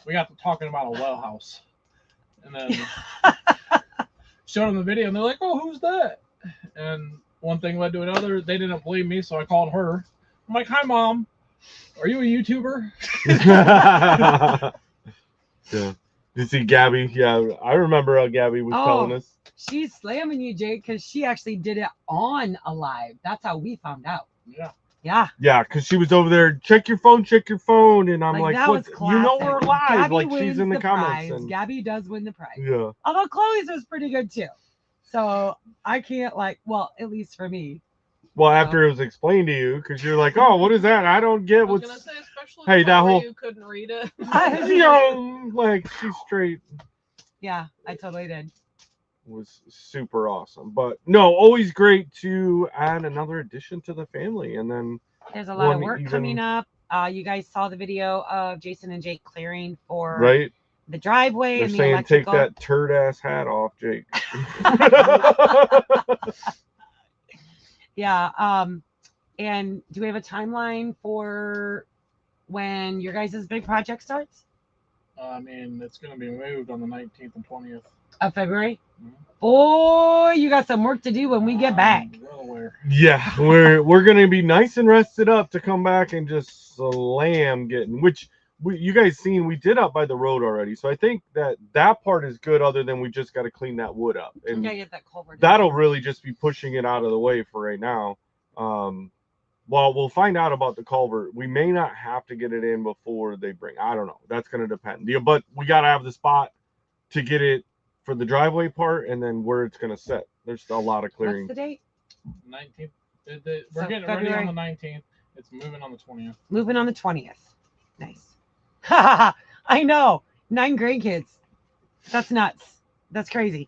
we got to talking about a well house. And then showed them the video, and they're like, oh, who's that? And one thing led to another. They didn't believe me, so I called her. I'm like, hi, Mom. Are you a YouTuber? Yeah. You see Gabby? Yeah, I remember how Gabby was telling us. She's slamming you, Jake, because she actually did it on a live. That's how we found out. Yeah. Yeah. Yeah, because she was over there, check your phone, and I'm like, that what? was You know classic. we're live. Gabby Like, she's wins in the the comments. prize. And, Gabby does win the prize. yeah. Although Chloe's was pretty good too. So I can't at least for me. Well, after it was explained to you, because you're like, oh, what is that? I don't get I was what's. gonna say, especially Hey, that Chloe, whole- you couldn't read it. Like, she's straight. Yeah, I totally did. Was super awesome. But no, always great to add another addition to the family. And then There's a lot of one work even- coming up. You guys saw the video of Jason and Jake clearing for right, the driveway they're and the saying take electrical. that turd ass hat off, Jake. Yeah. And do we have a timeline for when your guys' big project starts? I mean, it's going to be moved on the 19th and 20th. Of February? Mhm. Boy, you got some work to do when we get back. I'm well aware. Yeah, we're gonna be nice and rested up to come back and just slam getting, which you guys seen we did up by the road already. So I think that part is good, other than we just got to clean that wood up, We and gotta get that culvert. that'll really just be pushing it out of the way for right now. Well, we'll find out about the culvert. We may not have to get it in before they bring. I don't know. That's gonna depend. But we gotta have the spot to get it for the driveway part, and then where it's gonna sit. There's a lot of clearing. What's the date? 19th. We're So getting February. ready on the 19th. It's moving on the 20th. Moving on the 20th. Nice. I know. 9 grandkids. That's nuts. That's crazy.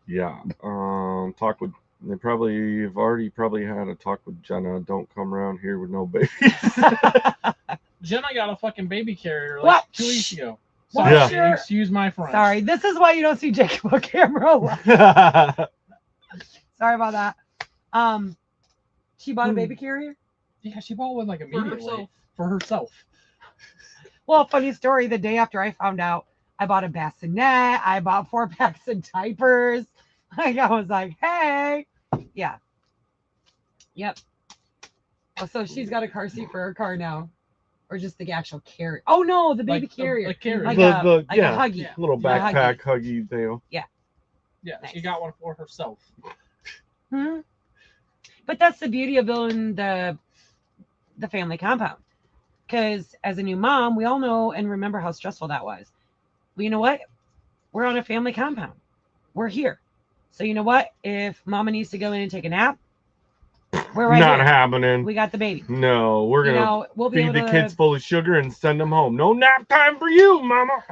Yeah. Talk with. They have already had a talk with Jenna. Don't come around here with no babies. Jenna got a fucking baby carrier like What? 2 weeks ago. What? Sorry, Sure. excuse my French. Sorry. This is why you don't see Jacob on camera. Sorry about that. She bought a baby carrier. Yeah, she bought one like For immediately herself. for herself. Well, funny story. The day after I found out, I bought a bassinet. I bought 4 packs of diapers. Like, I was like, hey. Yeah. Yep. Oh, so she's got a car seat for her car now. Or just the actual carrier. Oh, no, the baby Like carrier. the carrier. Like, The- a, the- like yeah. a Huggy. Yeah. Little Yeah, backpack huggy deal. Yeah, Nice. she got one for herself. Hmm. But that's the beauty of building the family compound. Because as a new mom, we all know and remember how stressful that was. Well, you know what? We're on a family compound. We're here. So you know what? If mama needs to go in and take a nap, we're right Not here. happening. We got the baby. No, we're You gonna know, we'll be feed able the to. kids full of sugar and send them home. No nap time for you, mama.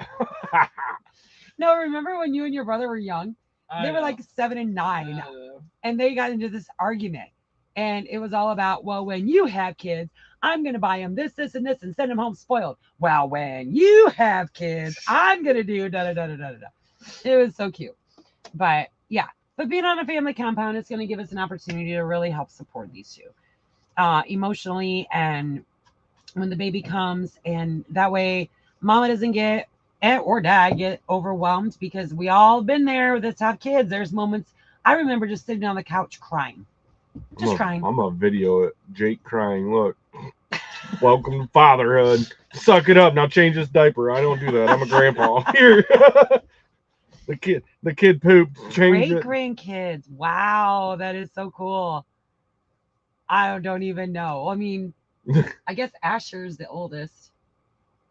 No, remember when you and your brother were young? I They were know. like 7 and 9, I know. and they got into this argument. And it was all about, well, when you have kids, I'm going to buy them this, this, and this and send them home spoiled. Well, when you have kids, I'm going to do da da da da da da. It was so cute. But yeah, but being on a family compound is going to give us an opportunity to really help support these two emotionally, and when the baby comes, and that way mama doesn't get or dad get overwhelmed, because we all been there with us have kids. There's moments I remember just sitting on the couch crying. Just crying. I'm gonna video it. Jake crying. Look. Welcome to fatherhood. Suck it up. Now change this diaper. I don't do that. I'm a grandpa. Here. the kid pooped. Change Great it. grandkids. Wow, that is so cool. I don't even know. I mean, I guess Asher's the oldest.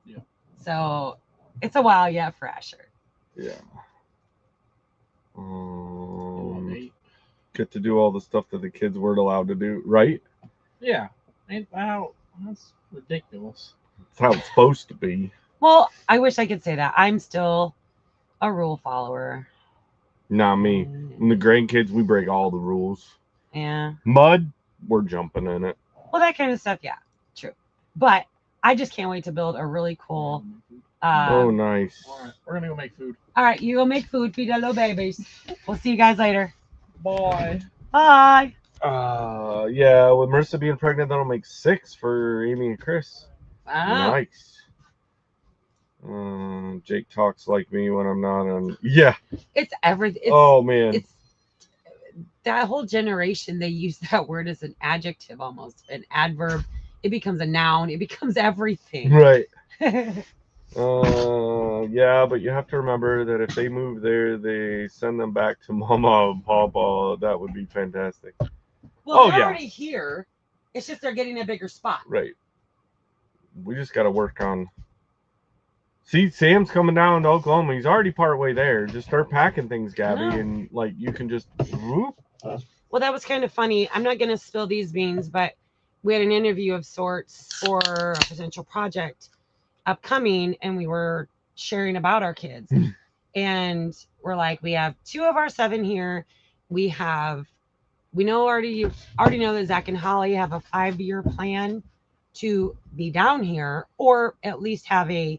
Yeah. So it's a while yet for Asher. Yeah. Eight. Get to do all the stuff that the kids weren't allowed to do, right? Yeah. Ain't that that's ridiculous. That's how it's supposed to be. Well, I wish I could say that. I'm still a rule follower. Not me. And the grandkids, we break all the rules. Yeah. Mud, we're jumping in it. Well, that kind of stuff, yeah, true. But I just can't wait to build a really cool. Oh, nice. All right, we're gonna go make food. All right, you go make food, feed our little babies. We'll see you guys later. Bye. Bye. Yeah, with Marissa being pregnant, that'll make 6 for Amy and Chris. Wow. Nice. Jake talks like me when I'm not on. Yeah. It's everything. Oh man. It's that whole generation. They use that word as an adjective, almost an adverb. It becomes a noun. It becomes everything. Right. Yeah, but you have to remember that if they move there, they send them back to Mama and Papa. That would be fantastic. Well, they're yeah. already here. It's just they're getting a bigger spot. Right. We just got to work on. See, Sam's coming down to Oklahoma. He's already part way there. Just start packing things, Gabby, and like you can just. Whoop. Well, that was kind of funny. I'm not going to spill these beans, but we had an interview of sorts for a potential project upcoming, and we were sharing about our kids. And we're like, we have 2 of our 7 here. We already know that Zach and Holly have a 5-year plan to be down here, or at least have a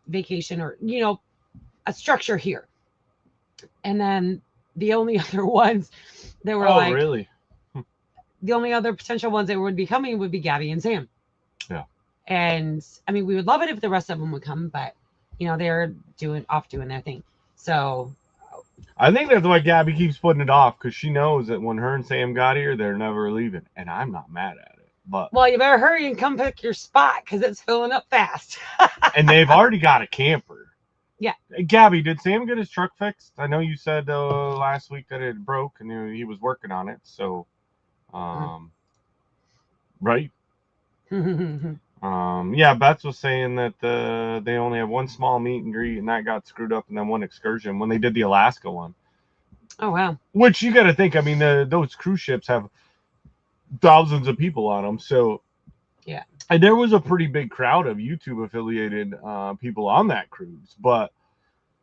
vacation, or a structure here. And then the only other ones that were really? The only other potential ones that would be coming would be Gabby and Sam. Yeah. And I mean, we would love it if the rest of them would come, but they're doing their thing. So I think that's why Gabby keeps putting it off, because she knows that when her and Sam got here, they're never leaving, and I'm not mad at it. But well, you better hurry and come pick your spot, because it's filling up fast. And they've already got a camper. Yeah. Gabby, did Sam get his truck fixed? I know you said last week that it broke and he was working on it. So, right? Yeah, Beth was saying that they only have one small meet and greet, and that got screwed up, and then one excursion when they did the Alaska one. Oh, wow. Which you got to think, I mean, those cruise ships have thousands of people on them. So, yeah. And there was a pretty big crowd of YouTube affiliated people on that cruise. But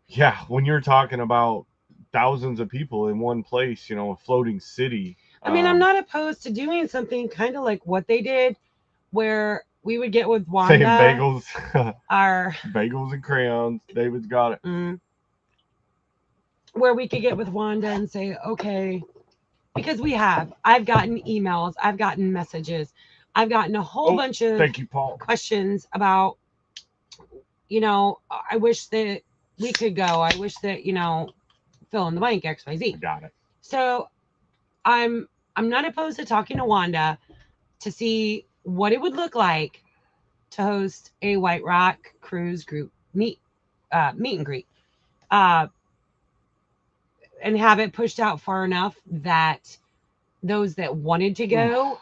yeah, when you're talking about thousands of people in one place, a floating city. I mean, I'm not opposed to doing something kind of like what they did, where we would get with Wanda. Saying bagels. Our bagels and crayons. David's got it. Where we could get with Wanda and say, okay, because I've gotten emails, I've gotten messages, I've gotten a whole bunch of thank you, Paul. questions about, I wish that we could go. I wish that, fill in the blank, XYZ. Got it. So I'm not opposed to talking to Wanda to see what it would look like to host a White Rock cruise group meet and greet. And have it pushed out far enough that those that wanted to go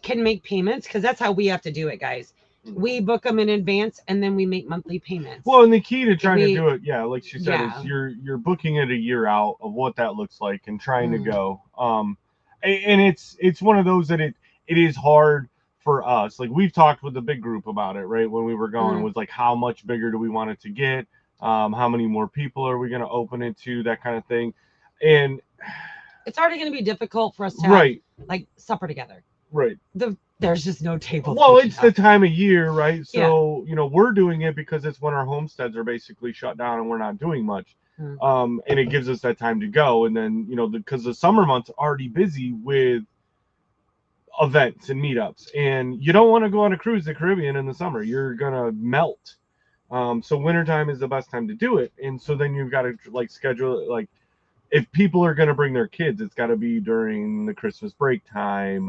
can make payments, because that's how we have to do it, guys. We book them in advance, and then we make monthly payments. Well, and the key to trying to do it, like she said, Yeah. is you're booking it a year out of what that looks like and trying to go. And it's one of those that it is hard for us. Like, we've talked with the big group about it, right? When we were going, was like, how much bigger do we want it to get? How many more people are we going to open it to? That kind of thing. And it's already going to be difficult for us to have, right, like supper together. right. There's just no table. Well, to it's have. the time of year, right? So, we're doing it because it's when our homesteads are basically shut down and we're not doing much. Mm. And it gives us that time to go. And then, because the summer months are already busy with events and meetups. And you don't want to go on a cruise to the Caribbean in the summer. You're going to melt. So wintertime is the best time to do it. And so then you've got to like schedule it. Like if people are going to bring their kids, it's got to be during the Christmas break time,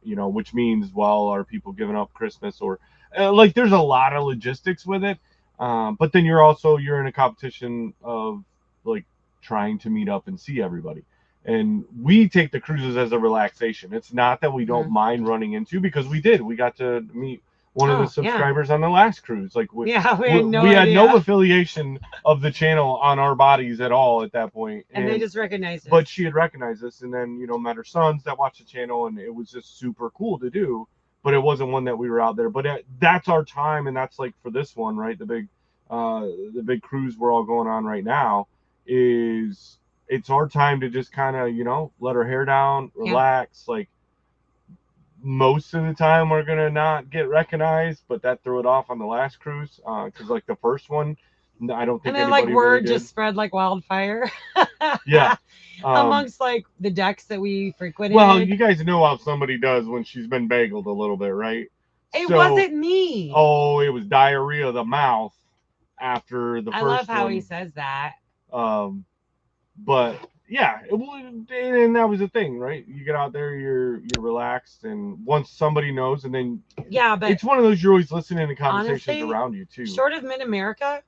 which means, well, are people giving up Christmas or like there's a lot of logistics with it. But then you're in a competition of like trying to meet up and see everybody. And we take the cruises as a relaxation. It's not that we don't mind running into, because we got to meet one of the subscribers on the last cruise. Like we had no affiliation of the channel on our bodies at all at that point. And they just recognized us. But she had recognized us, and then met her sons that watched the channel, and it was just super cool to do. But it wasn't one that we were out there. But that's our time, and that's like for this one, right? The big cruise we're all going on right now is it's our time to just kind of let our hair down, relax. Like most of the time we're gonna not get recognized, but that threw it off on the last cruise because like the first one, I don't think. And then like word just spread like wildfire. Yeah. Amongst like the decks that we frequented. Well, you guys know how somebody does when she's been bageled a little bit, right? It wasn't me. Oh, it was diarrhea of the mouth after the first one. I love how he says that. But yeah, and that was the thing, right? You get out there, you're relaxed, and once somebody knows, and then but it's one of those you're always listening to conversations honestly, around you too. Short of Mid-America,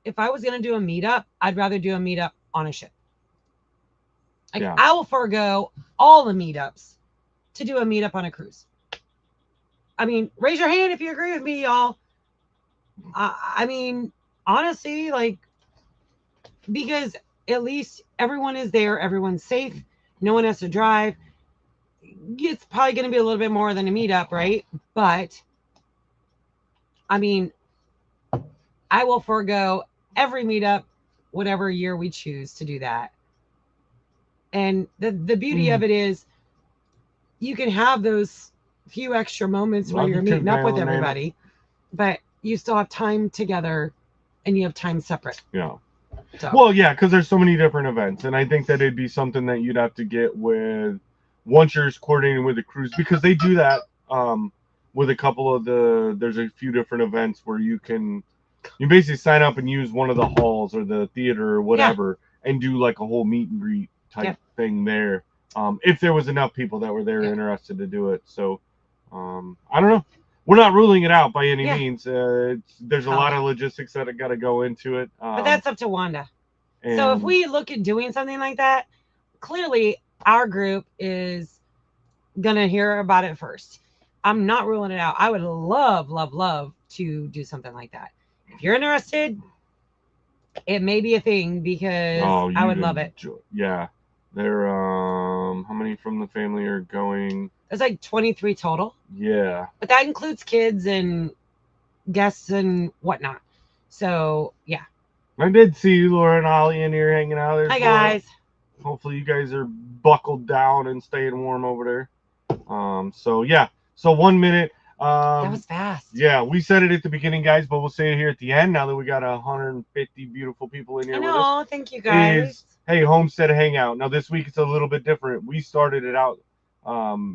if I was gonna do a meetup, I'd rather do a meetup on a ship. Like I will forego all the meetups to do a meetup on a cruise. I mean, raise your hand if you agree with me, y'all. I mean, honestly, like because at least everyone is there, everyone's safe, no one has to drive. It's probably going to be a little bit more than a meetup, right? But I mean, I will forego every meetup, whatever year we choose to do that. And the beauty of it is you can have those few extra moments where you're meeting up with everybody, but you still have time together and you have time separate. Yeah. So. Well, yeah, because there's so many different events, and I think that it'd be something that you'd have to get with once you're coordinating with the cruise, because they do that with a couple of there's a few different events where you basically sign up and use one of the halls or the theater or whatever and do like a whole meet and greet type thing there. If there was enough people that were there interested to do it. So I don't know. We're not ruling it out by any means. There's a lot of logistics that have got to go into it. But that's up to Wanda. So if we look at doing something like that, clearly our group is going to hear about it first. I'm not ruling it out. I would love, love, love to do something like that. If you're interested, it may be a thing because I would love it. Yeah. There, how many from the family are going? There's like 23 total. Yeah. But that includes kids and guests and whatnot. So, yeah. I did see Laura and Ollie in here hanging out. Hi, guys. Hopefully you guys are buckled down and staying warm over there. So, yeah. So 1 minute. That was fast. Yeah, we said it at the beginning, guys, but we'll say it here at the end now that we got 150 beautiful people in here with us. Thank you, guys. Hey, Homestead Hangout. Now, this week it's a little bit different. We started it out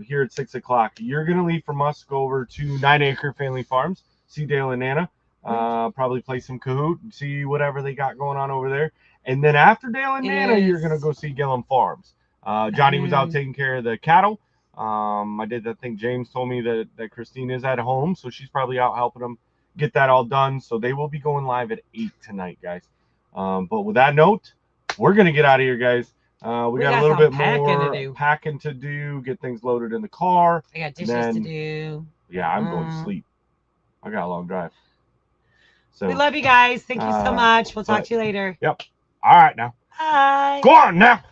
here at 6 o'clock. You're going to leave from us, go over to 9 Acre Family Farms, see Dale and Nana, probably play some Kahoot, see whatever they got going on over there. And then after Dale and Nana, you're going to go see Gillum Farms. Johnny was out taking care of the cattle. I think James told me that Christine is at home, so she's probably out helping them get that all done. So they will be going live at 8 tonight, guys. But with that note, we're going to get out of here, guys. We got a little bit more packing to do, get things loaded in the car. I got dishes to do. Yeah, I'm going to sleep. I got a long drive. So we love you guys. Thank you so much. We'll talk to you later. Yep. All right now. Bye. Go on now.